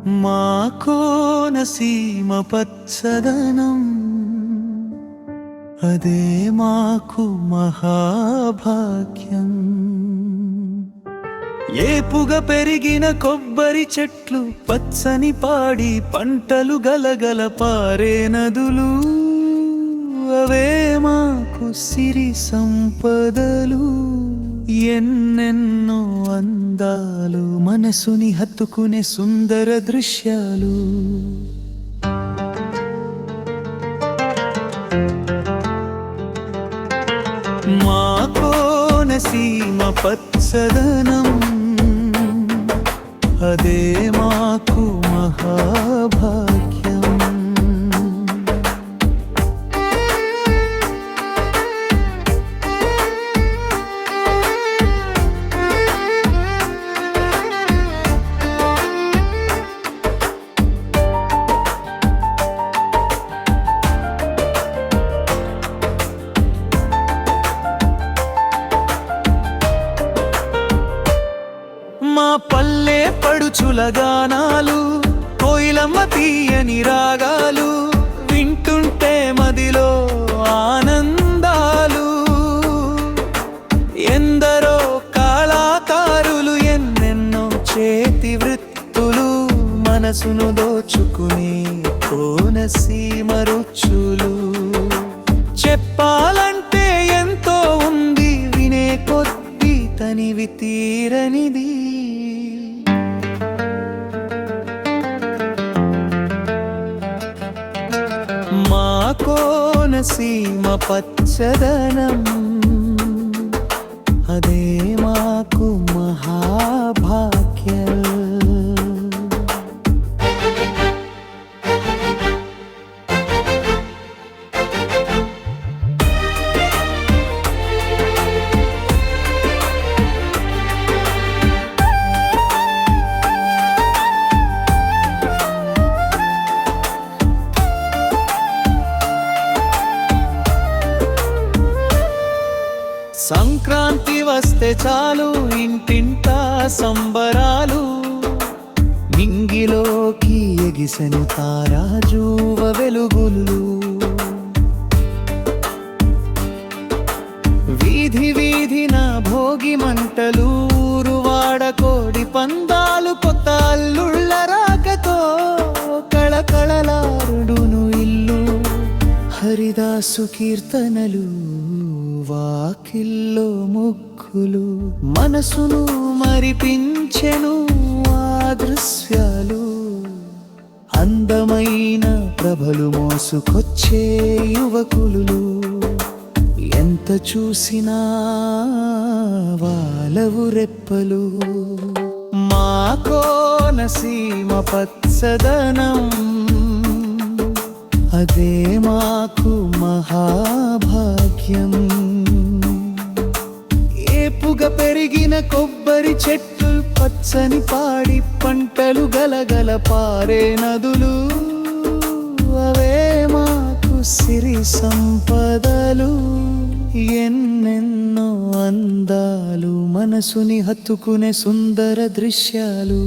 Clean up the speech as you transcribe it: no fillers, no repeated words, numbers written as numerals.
మా కోనసీమ పచ్చదనం అదే మాకు మహాభాగ్యం. ఏపుగా పెరిగిన కొబ్బరి చెట్లు, పచ్చని పాడి పంటలు, గలగల పారే నదులు, అవే మాకు సిరి సంపదలు. ఎన్నెన్నో అందాలు, మనసుని హత్తుకునే సుందర దృశ్యాలు. మా కోనసీమ పచ్చదనం అదే మాకు మహాభాగ్యం. మా పల్లె పడుచుల గానాలు, కోయిలమ్మ తీయని రాగాలు, వింటుంటే మదిలో ఆనందాలు. ఎందరో కళాకారులు, ఎన్నెన్నో చేతి వృత్తులు, మనసును దోచుకునే కోనసీమ రుచులు. చెప్పాలంటే ఎంతో ఉంది, వినే కొద్ది తనివి తీరనిది. మా కోనసీమ పచ్చదనం అదే మాకు మహాభాగ్యం. సంక్రాంతి వస్తే చాలు, ఇంటింటా సంబరాలు. నింగిలోకి ఎగిసెను తారాజువ వెలుగులు. వీధి వీధిన భోగి మంటలు, ఊరువాడ కోడి పందాలు, కొత్త అల్లుళ్ళ రాకతో కళకళలారుడును ఇల్లు. హరిదాసు కీర్తనలు, వాకిల్లో ముగ్గులు, మనసును మరిపించెను ఆ దృశ్యాలు. అందమైన ప్రభలు మోసుకొచ్చే యువకులు, ఎంత చూసినా వాలవు రెప్పలు. మా కోనసీమ పచ్చదనం అదే మాకు మహాభాగ్యం. ఏపుగా పెరిగిన కొబ్బరి చెట్లు, పచ్చని పాడి పంటలు, గలగల పారే నదులు, అవే మాకు సిరి సంపదలు. ఎన్నెన్నో అందాలు, మనసుని హత్తుకునే సుందర దృశ్యాలు.